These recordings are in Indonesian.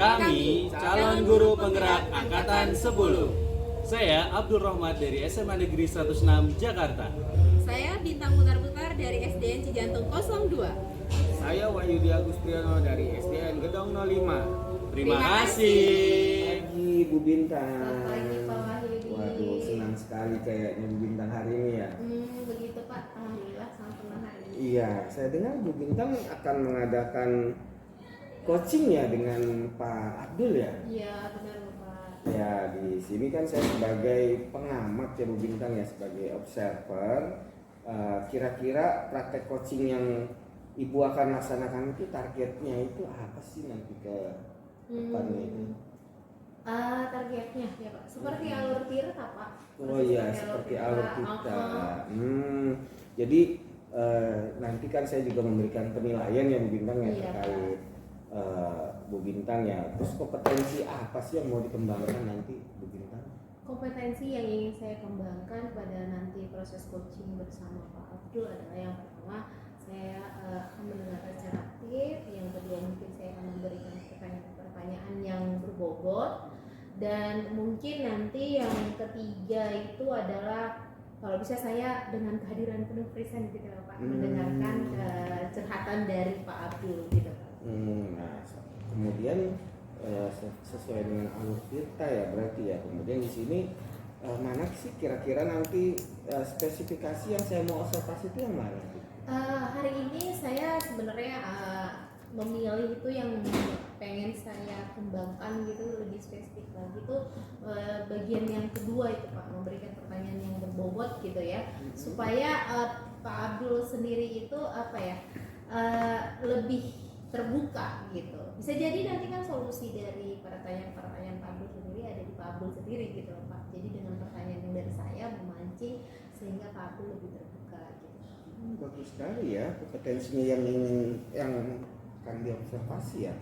Kami calon guru penggerak angkatan 10. Saya Abdul Rahmat dari SMA Negeri 106 Jakarta. Saya Bintang Putar-Putar dari SDN Cijantung 02. Saya Wahyudi Agustiano dari SDN Gedong 05. Terima kasih. Pagi Bu Bintang. Selamat pagi Pak Wahyudi. Waduh, senang sekali kayaknya Bu Bintang hari ini ya. Begitu Pak, alhamdulillah sangat senang hari ini. Iya, saya dengar Bu Bintang akan mengadakan coaching ya dengan Pak Abdul ya. Iya benar Bapak. Ya, di sini kan saya sebagai pengamat ya Bu Bintang ya, sebagai observer. Kira-kira praktek coaching yang Ibu akan laksanakan itu targetnya itu apa sih nanti ke depannya itu? Targetnya ya Pak, seperti alur tirta Pak. Oh iya, seperti alur kita. Jadi nanti kan saya juga memberikan penilaian ya Bu Bintang ya Iya, terkait Bu Bintang ya. Terus kompetensi apa sih yang mau dikembangkan nanti Bu Bintang? Kompetensi yang ingin saya kembangkan pada nanti proses coaching bersama Pak Abdul adalah yang pertama, saya akan mendengarkan secara aktif. Yang kedua, mungkin saya akan memberikan pertanyaan-pertanyaan yang berbobot. Dan mungkin nanti yang ketiga itu adalah kalau bisa saya dengan kehadiran penuh present gitu Pak, mendengarkan curhatan dari Pak Abdul gitu Pak. Nah, kemudian sesuai dengan alur kita ya berarti ya. Kemudian di sini mana sih kira-kira nanti spesifikasi yang saya mau observasi itu yang mana? Hari ini saya sebenarnya memilih itu yang pengen saya kembangkan gitu lebih spesifik lagi itu bagian yang kedua itu Pak, memberikan pertanyaan yang berbobot gitu ya, supaya Pak Abdul sendiri itu apa ya lebih terbuka gitu. Bisa jadi nanti kan solusi dari pertanyaan-pertanyaan Pak Abdul sendiri ada di Pak Abdul sendiri gitu loh Pak. Jadi dengan pertanyaan yang dari saya memancing sehingga Pak Abdul lebih terbuka gitu. Bagus sekali ya kompetensinya yang akan diobservasi ya.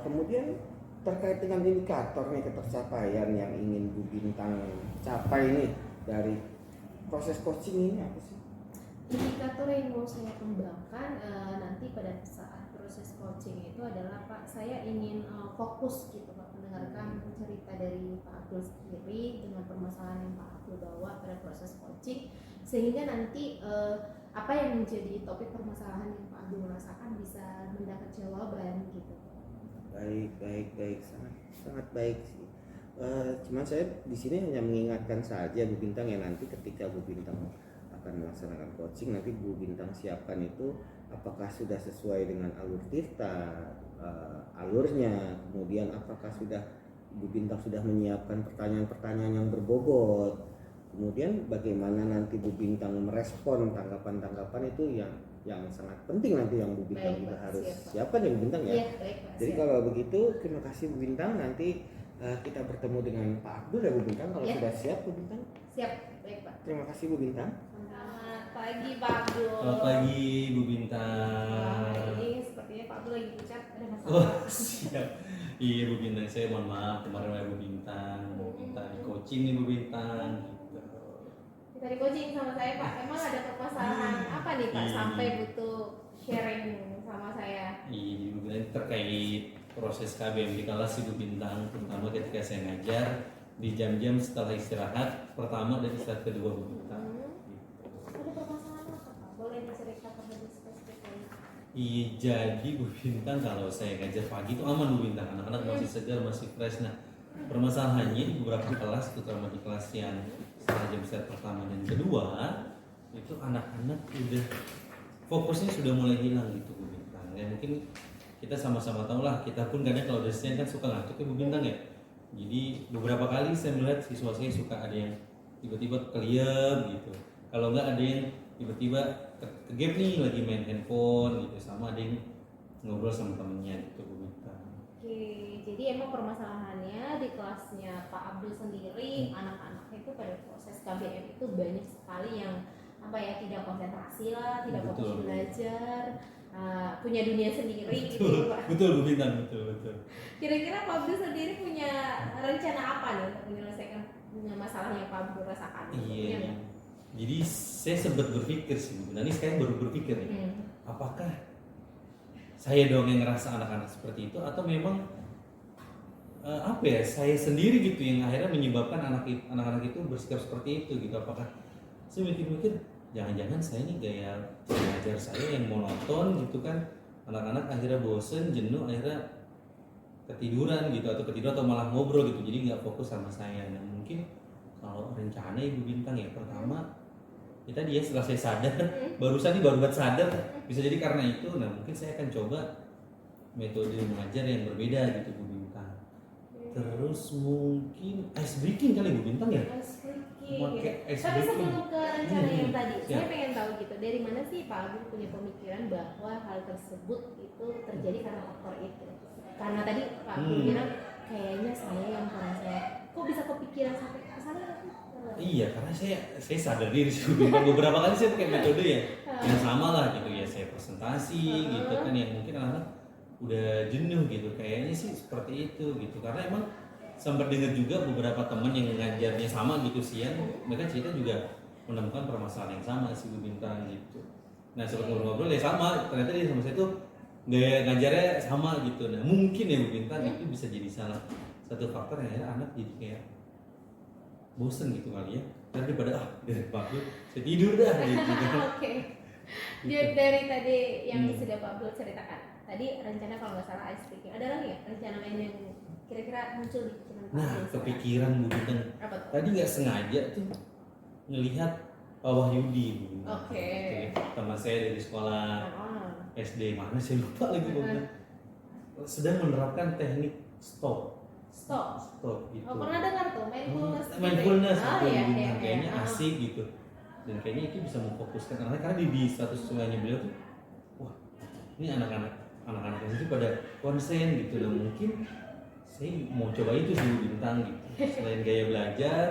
Kemudian terkait dengan indikator nih ketercapaian yang ingin Bu Bintang capai nih dari proses coaching ini apa sih? Indikator yang mau saya kembangkan nanti pada saat proses coaching itu adalah Pak, saya ingin fokus gitu Pak, mendengarkan cerita dari Pak Abdul sendiri dengan permasalahan yang Pak Abdul bawa pada proses coaching, sehingga nanti apa yang menjadi topik permasalahan yang Pak Abdul merasakan bisa mendapat jawaban gitu. Baik, sangat baik sih. Cuman saya di sini hanya mengingatkan saja Bu Bintang ya, nanti ketika Bu Bintang akan melaksanakan coaching, nanti Bu Bintang siapkan itu apakah sudah sesuai dengan alur tirta, alurnya, kemudian apakah Bu Bintang sudah menyiapkan pertanyaan-pertanyaan yang berbobot, kemudian bagaimana nanti Bu Bintang merespon tanggapan-tanggapan itu yang sangat penting nanti yang Bu Bintang juga harus siapkan ya Bu Bintang ya. Iya, baik, Pak, jadi siap. Kalau begitu terima kasih Bu Bintang, nanti kita bertemu dengan Pak Abdul ya Bu Bintang kalau sudah siap Bu Bintang. Siap, baik Pak. Terima kasih Bu Bintang. Selamat pagi Pak Abdul. Selamat pagi Bu Bintang. Ini sepertinya Pak Abdul lagi pucat, ada masalah. Oh siap. Iya Bu Bintang, saya mohon maaf kemarin oleh Bu Bintang mau minta di coaching nih Bu Bintang gitu. Kita di coaching sama saya Pak, emang ada permasalahan apa nih Pak sampai butuh sharing sama saya? Iya Bu Bintang, terkait proses KBM di kelas Ibu Bintang, terutama ketika saya ngajar di jam-jam setelah istirahat pertama dan istirahat kedua Bu Bintang. Ada permasalahan apa Pak? Boleh diceritakan lebih spesifik lagi? Iya, jadi Bu Bintang kalau saya ngajar pagi itu aman Bu Bintang, anak-anak masih segar, masih fresh. Nah, permasalahannya di beberapa kelas, terutama di kelas yang setelah jam istirahat pertama dan kedua, itu anak-anak udah fokusnya sudah mulai hilang gitu Bu Bintang. Ya mungkin kita sama-sama tahu lah, kita pun kadang kalau dosen kan suka ngantuk ya Bu Bintang ya. Jadi beberapa kali saya melihat siswa saya suka ada yang tiba-tiba keliem gitu. Kalau enggak ada yang tiba-tiba kegap nih lagi main handphone gitu, sama ada yang ngobrol sama temennya gitu Bu Bintang. Oke, jadi emang permasalahannya di kelasnya Pak Abdul sendiri, anak-anak itu pada proses KBM itu banyak sekali yang apa ya, tidak konsentrasi lah, tidak fokus belajar, punya dunia sendiri gitu Pak. Betul Bu Bintang, betul. Kira-kira Pak Abdul sendiri punya rencana apa nih untuk menyelesaikan masalah yang Pak Abdul rasakan? Iya. Jadi saya sempat berpikir sih Bu Bintang, ini sekarang baru berpikir nih, apakah saya dong yang ngerasa anak-anak seperti itu atau memang apa ya, saya sendiri gitu yang akhirnya menyebabkan anak-anak itu bersikap seperti itu gitu. Apakah saya mikir-mikir jangan-jangan saya ini gaya belajar saya yang monoton gitu kan, anak-anak akhirnya bosen, jenuh, akhirnya ketiduran gitu, atau ketiduran atau malah ngobrol gitu, jadi nggak fokus sama saya. Dan mungkin kalau rencana Ibu Bintang ya, pertama kita dia setelah saya sadar barusan nih baru buat sadar, bisa jadi karena itu. Nah mungkin saya akan coba metode mengajar yang berbeda gitu Bu Bintang. Terus mungkin ice breaking kali Bu Bintang ya. Ice breaking, Pakai gitu. ice Tapi breaking. sebelum ke rencana yang tadi, Ya. saya pengen tahu gitu, dari mana sih Pak Agung punya pemikiran bahwa hal tersebut itu terjadi karena faktor itu? Karena tadi Pak Agung bilang kayaknya saya yang kurang saya, kok bisa kepikiran sampai ke sana? Iya, karena saya sadar diri sih Bu Bintang, beberapa kali saya pakai metode ya yang sama lah gitu ya, saya presentasi gitu kan, yang mungkin anak-anak udah jenuh gitu, kayaknya sih seperti itu gitu. Karena emang sempat dengar juga beberapa teman yang ngajarnya sama gitu siang, mereka cerita juga menemukan permasalahan yang sama sih Bu Bintang gitu. Nah sempat ngobrol-ngobrol ya sama, ternyata dia sama saya tuh gaya ngajarnya sama gitu. Nah mungkin ya Bu Bintang itu bisa jadi salah satu faktor yang akhirnya anak jadi kayak bosen gitu kali ya, daripada dari pagi saya tidur dah gitu kan. Oke. Dari tadi yang sudah Pak Abdul ceritakan, tadi rencana kalau nggak salah ice breaking, ada lagi ya rencana lain yang kira-kira muncul di pikiran Pak Nah Abdul? kepikiran Bu Bintang Apa tuh? tadi nggak sengaja tuh ngelihat Pak Wahyudi Bu Bintang. Oke. Teman saya dari sekolah Ah. SD mana saya lupa lagi Bu Bintang, sedang menerapkan teknik stop Stop. gitu. Oh, pernah dengar tuh mindfulness. Mindfulness gitu ya? gitu, Iya, Bu iya, Bintang. iya. Kayaknya Ah. asik gitu, dan kayaknya itu bisa memfokuskan anak, karena di status sungainya beliau tuh, wah ini anak-anak ini pada konsen gitu. Dan mungkin saya mau coba itu sih Bu Bintang gitu, selain gaya belajar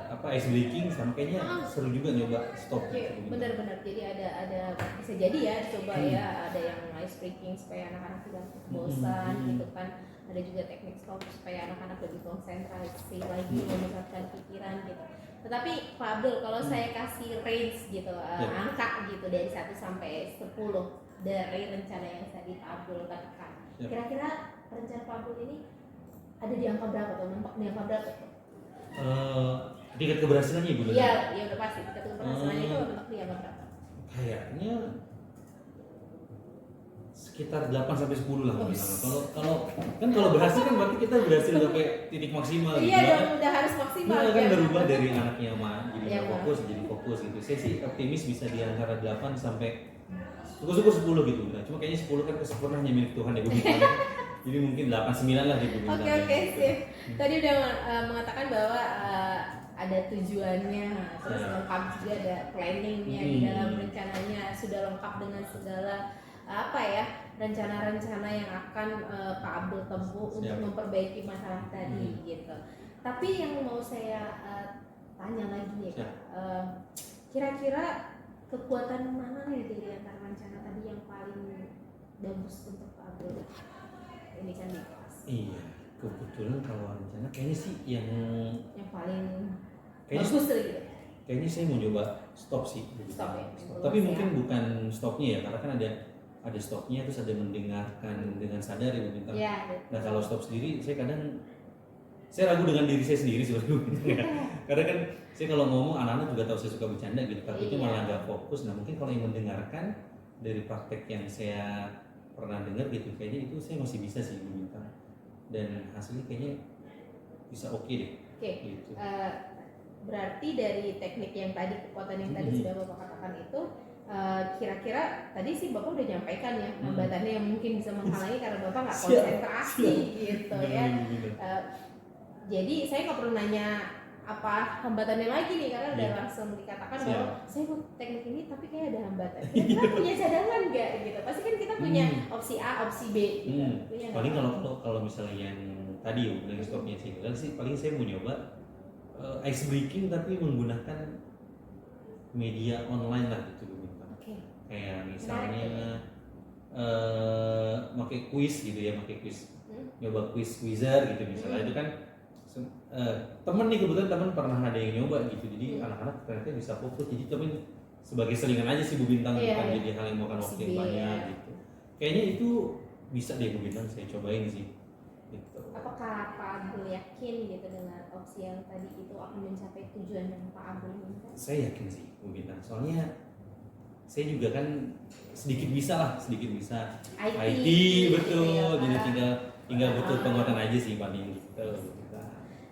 apa ice breaking, sama kayaknya seru juga nyoba stop Oke, gitu, Bu Bintang. benar-benar. Jadi ada bisa jadi ya coba ya, ada yang ice breaking supaya anak-anak tidak bosan gitu kan. Ada juga teknik stop supaya anak-anak lebih konsentrasi lagi memusatkan pikiran gitu. Tetapi Pak Abdul, kalau saya kasih range gitu, angka gitu dari 1 sampai 10 dari rencana yang tadi Pak Abdul katakan, kira-kira rencana Pak Abdul ini ada di angka berapa tuh? Mentok di angka berapa tuh? Tingkat keberhasilannya Bu. Iya, ya udah pasti. Tingkat keberhasilannya itu mentok di angka berapa? Kayaknya sekitar 8 sampai 10 lah Bu Bintang. Kalau berhasil kan berarti kita berhasil sampai titik maksimal gitu. Iya kan. dong, udah harus maksimal. Nah, kan ya. berubah dari anaknya jadi Iya, nggak fokus jadi fokus gitu. Saya sih optimis bisa di antara 8 sampai syukur 10 gitu. Nah, cuma kayaknya 10 kan kesempurnaannya milik Tuhan ya Bu Bintang. Jadi mungkin 8 9 lah gitu Bu Bintang. Oke, sip. Tadi udah mengatakan bahwa ada tujuannya, terus lengkap juga ada planningnya di dalam rencananya, sudah lengkap dengan segala apa ya, rencana-rencana yang akan Pak Abdul tempuh untuk memperbaiki masalah tadi gitu. Tapi yang mau saya tanya lagi nih Kak, kira-kira kekuatan mana nih dari antara rencana tadi yang paling bagus untuk Pak Abdul ini kan di kelas? Iya, kebetulan kalau rencana kayaknya sih yang paling kayaknya bagus gitu. Kayaknya saya mau coba stop sih. Stop ya. Tapi mungkin bukan stopnya ya, karena kan ada stopnya, terus ada mendengarkan dengan sadar ya Bu Bintang. Ya, Nah kalau stop sendiri, saya ragu dengan diri saya sendiri sebenarnya. Karena kan saya kalau ngomong anak-anak juga tahu saya suka bercanda gitu, takutnya malah nggak fokus. Nah mungkin kalau yang mendengarkan dari praktek yang saya pernah dengar gitu, kayaknya itu saya masih bisa sih Bu Bintang. Dan hasilnya kayaknya bisa oke deh. Oke. Gitu. Berarti dari teknik yang tadi, kekuatan yang tadi sudah Bapak katakan itu, kira-kira tadi sih Bapak udah nyampaikan ya hambatannya yang mungkin bisa menghalangi karena Bapak nggak konsentrasi gitu ya. Jadi saya nggak perlu nanya apa hambatannya lagi nih, karena udah langsung dikatakan bahwa saya mau teknik ini tapi kayak ada hambatan. Kita punya cadangan nggak gitu? Pasti kan kita punya opsi A, opsi B. Gitu. Paling kalau misalnya yang tadi ya bilang stopnya sih, paling saya mau nyoba ice breaking tapi menggunakan media online lah gitu Bu Bintang. Kayak misalnya pakai quiz gitu ya, nyoba quiz wizard gitu misalnya. Itu kan temen nih, kebetulan temen pernah ada yang nyoba gitu, jadi anak-anak ternyata bisa fokus. Jadi temen sebagai selingan aja sih Bu Bintang, bukan jadi hal yang makan waktu yang banyak gitu. Kayaknya itu bisa deh Bu Bintang, saya cobain sih gitu. apakah Pak Abdul yakin gitu dengan opsi yang tadi itu akan mencapai tujuan yang Pak Abdul minta? Saya yakin sih Bu Bintang, soalnya saya juga kan sedikit bisa IT, betul, gitu ya, jadi Pak. tinggal butuh penguatan aja sih paling gitu.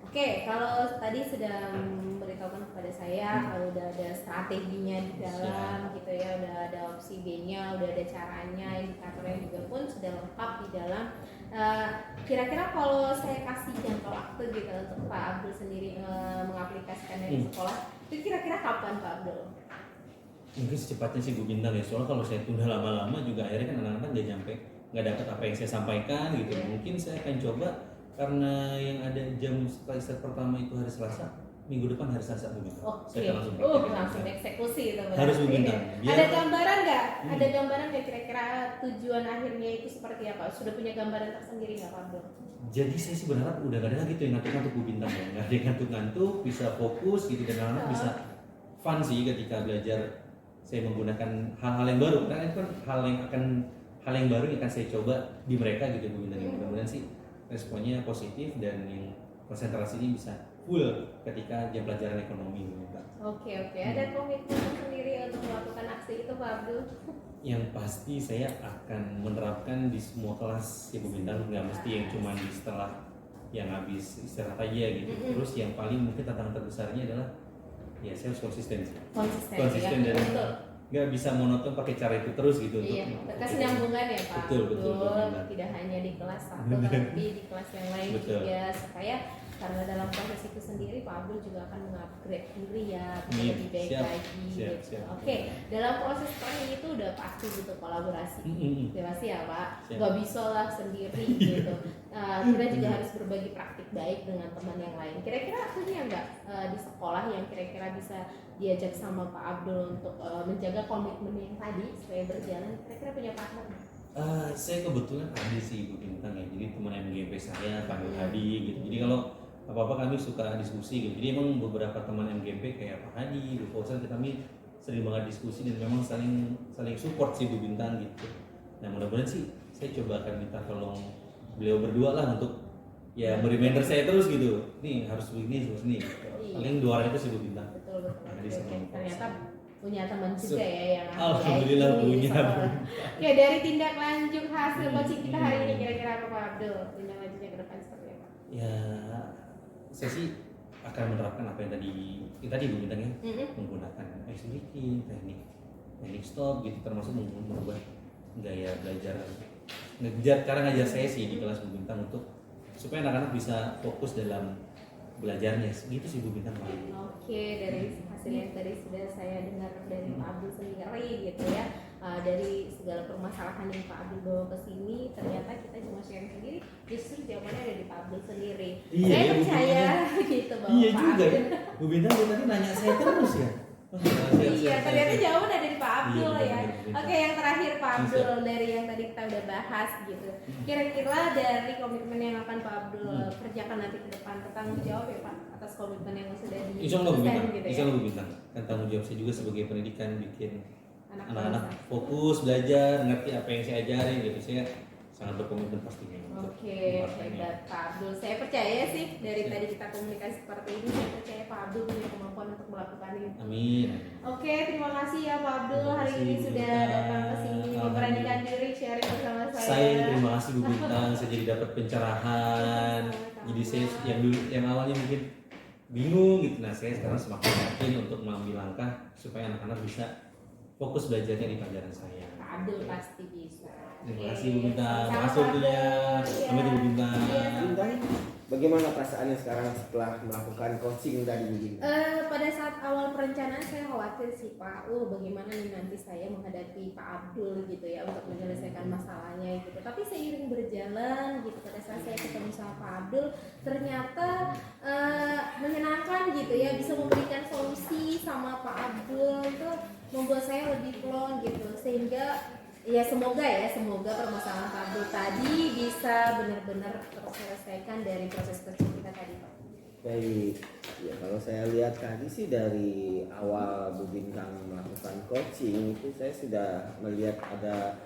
Oke, kalau tadi sudah memberitahukan kepada saya kalau udah ada strateginya di dalam gitu ya, udah ada opsi B-nya, udah ada caranya, indikatornya juga pun sudah lengkap di dalam. Kira-kira kalau saya kasih jangka waktu gitu untuk Pak Abdul sendiri mengaplikasikan dari sekolah, itu kira-kira kapan Pak Abdul? Mungkin secepatnya sih Bu Bintang ya, soalnya kalau saya tunda lama-lama juga akhirnya kan anak-anak nggak dapat apa yang saya sampaikan gitu. Mungkin saya akan coba, karena yang ada jam setelah istirahat pertama itu hari Selasa, minggu depan hari Selasa Bu Bintang. Saya akan langsung praktek. Langsung eksekusi itu berarti. Harus Bu Bintang. Ada gambaran nggak? Ada gambaran nggak kira-kira tujuan akhirnya itu seperti apa? Sudah punya gambaran tersendiri nggak Pak Abdul? Jadi saya sih berharap udah gak ada lagi tuh yang ngantuk-ngantuk Bu Bintang ya. Gak ada yang ngantuk-ngantuk, bisa fokus gitu, dan anak-anak bisa fun sih ketika belajar. Saya menggunakan hal-hal yang baru, karena itu kan hal yang baru yang akan saya coba di mereka gitu Bu Bintang. Mudah-mudahan sih responnya positif dan yang konsentrasi ini bisa full ketika jam pelajaran ekonomi Bu Bintang. Oke, ada komitmen sendiri untuk melakukan aksi itu Pak Abdul? Yang pasti saya akan menerapkan di semua kelas ya Bu Bintang, nggak mesti yang cuma di setelah yang habis istirahat aja gitu. Terus yang paling mungkin tantangan terbesarnya adalah ya saya harus konsisten Konsisten dan betul. nggak bisa monoton pakai cara itu terus gitu. Iya, kesinambungan ya Pak. Betul. Tidak hanya di kelas satu tapi di kelas yang lain juga, supaya karena dalam proses itu sendiri Pak Abdul juga akan mengupgrade diri ya, lebih baik lagi gitu. Oke, dalam proses training itu udah pasti butuh kolaborasi. Udah pasti ya Pak. Nggak bisa lah sendiri gitu. Kita juga harus berbagi praktik baik dengan teman yang lain. Kira-kira punya nggak di sekolah yang kira-kira bisa diajak sama Pak Abdul untuk menjaga komitmen yang tadi supaya berjalan? Kira-kira punya partner nggak? Saya kebetulan ada sih Bu Bintang ya, jadi teman MGP saya Pak Nur Hadi gitu. Jadi kalau apa-apa kami suka diskusi gitu. Jadi emang beberapa teman MGP kayak Pak Hadi, Bu Fauzan, kami sering banget diskusi dan memang saling support sih Bu Bintang gitu. Nah mudah-mudahan sih saya coba akan minta tolong beliau berdua lah untuk ya reminder saya terus gitu. Nih harus begini, harus ini. Paling dua orang itu sih Bu Bintang. Betul. Jadi Ternyata punya teman juga ya yang Alhamdulillah punya. Oke, dari tindak lanjut hasil coaching kita hari ini kira-kira apa Pak Abdul? Tindak lanjutnya ke depan seperti apa? Ya saya sih akan menerapkan apa yang tadi Bu Bintang ya, menggunakan activity, teknik stop gitu, termasuk membuat gaya belajar cara ngajar saya sih di kelas Bu Bintang untuk supaya anak-anak bisa fokus dalam belajarnya gitu sih Bu Bintang. Oke, dari hasil yang tadi sudah saya dengar dari Pak Abdul sendiri gitu ya, dari segala permasalahan yang Pak Abdul bawa ke sini, ternyata kita cuma sharing sendiri, justru jawabannya ada di Pak Abdul sendiri. Iya, saya ya, percaya gitu bahwa iya Pak juga Abdul. ya, Bu Bintang tadi nanya saya terus ya. Iya, ternyata jawaban ada di Pak Abdul ya. Benar. Oke, yang terakhir Pak Abdul, dari yang tadi kita udah bahas gitu. Kira-kira dari komitmen yang akan Pak Abdul kerjakan nanti ke depan, bertanggung jawab ya Pak atas komitmen yang sudah di Insya Allah Bu Bintang, gitu Insya ya. Allah Bu Bintang. Kan tanggung jawab saya juga sebagai pendidikan bikin anak-anak bangsa. fokus belajar, ngerti apa yang saya ajarin gitu. Saya sangat berkomitmen pastinya. Oke, hebat Pak Abdul. Saya percaya sih dari tadi kita komunikasi seperti ini, saya percaya Pak Abdul punya kemampuan untuk melakukan ini. Amin. Oke, terima kasih ya Pak Abdul Terima hari kasih, ini Bu sudah Bintang. datang ke sini memberanikan diri sharing bersama saya. Saya terima kasih Bu Bintang, saya jadi dapat pencerahan. Jadi saya yang awalnya mungkin bingung gitu, nah saya sekarang semakin yakin untuk mengambil langkah supaya anak-anak bisa fokus belajarnya di pelajaran saya. Pak Abdul pasti bisa. Terima kasih Bu Bintang, Sama-sama, makasih waktunya. Abdul. Sampai Bu Bintang. Iya. Bintang, bagaimana perasaannya sekarang setelah melakukan coaching tadi Bintang? Pada saat awal perencanaan saya khawatir sih Pak, bagaimana nih nanti saya menghadapi Pak Abdul gitu ya untuk menyelesaikan masalahnya gitu. Tapi seiring berjalan gitu, pada saat saya ketemu sama Pak Abdul, ternyata menyenangkan gitu ya, bisa memberikan solusi sama Pak Abdul itu membuat saya lebih plong gitu, sehingga ya semoga permasalahan Pak Abdul tadi bisa benar-benar terselesaikan dari proses coaching kita tadi Pak. Baik, ya kalau saya lihat tadi sih dari awal Bu Bintang melakukan coaching itu saya sudah melihat ada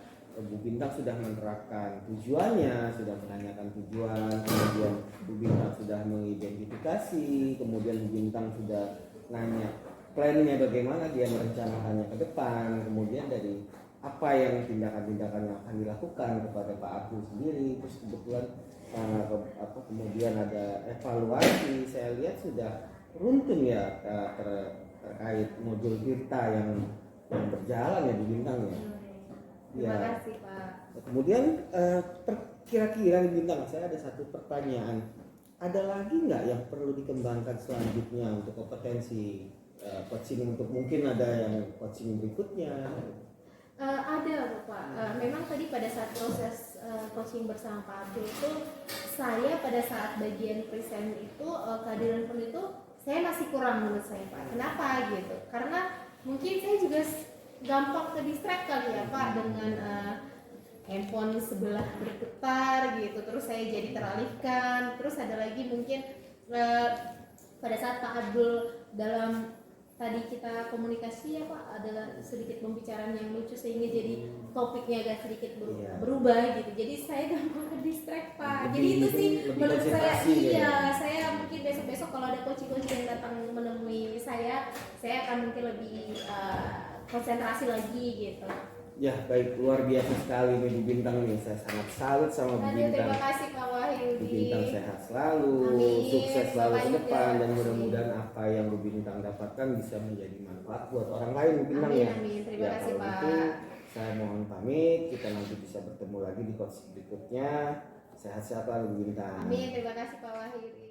Bu Bintang sudah menerapkan tujuannya, sudah menanyakan tujuan, kemudian Bu Bintang sudah mengidentifikasi, kemudian Bu Bintang sudah nanya plannya bagaimana dia merencanakannya ke depan, kemudian dari apa yang tindakan-tindakan yang akan dilakukan kepada Pak Abdul sendiri, terus kebetulan kemudian ada evaluasi, saya lihat sudah runtun ya terkait modul Tirta yang berjalan ya di Bintang ya. Terima kasih Pak. Kemudian kira-kira di Bintang saya ada satu pertanyaan, ada lagi nggak yang perlu dikembangkan selanjutnya untuk kompetensi coaching, untuk mungkin ada yang coaching berikutnya? Ada Pak. Memang tadi pada saat proses coaching bersama Pak Abdul itu, saya pada saat bagian present itu kehadiran penuh itu saya masih kurang menurut saya Pak. Kenapa gitu? Karena mungkin saya juga gampang ke distract kali ya Pak, dengan handphone sebelah bergetar gitu, terus saya jadi teralihkan. Terus ada lagi mungkin pada saat Pak Abdul dalam tadi kita komunikasi ya Pak, adalah sedikit pembicaraan yang lucu sehingga jadi topiknya agak sedikit berubah gitu. Jadi saya gampang ke distract Pak. Jadi itu sih menurut saya, iya, saya mungkin besok-besok kalau ada coaching-coaching yang datang menemui saya akan mungkin lebih konsentrasi lagi gitu. Ya baik, luar biasa sekali nih Bu Bintang nih, saya sangat salut sama Bu Bintang. Terima kasih Pak Wahyudi. Bu Bintang sehat selalu, Amin. sukses selalu ke depan, dan Amin. mudah-mudahan apa yang Bu Bintang dapatkan bisa menjadi manfaat buat orang lain Bu Bintang Amin, ya. amin. Terima Ya, kasih kalau Pak. gitu, saya mohon pamit, kita nanti bisa bertemu lagi di coaching berikutnya. Sehat-sehat selalu Bu Bintang. Amin, terima kasih Pak Wahyudi.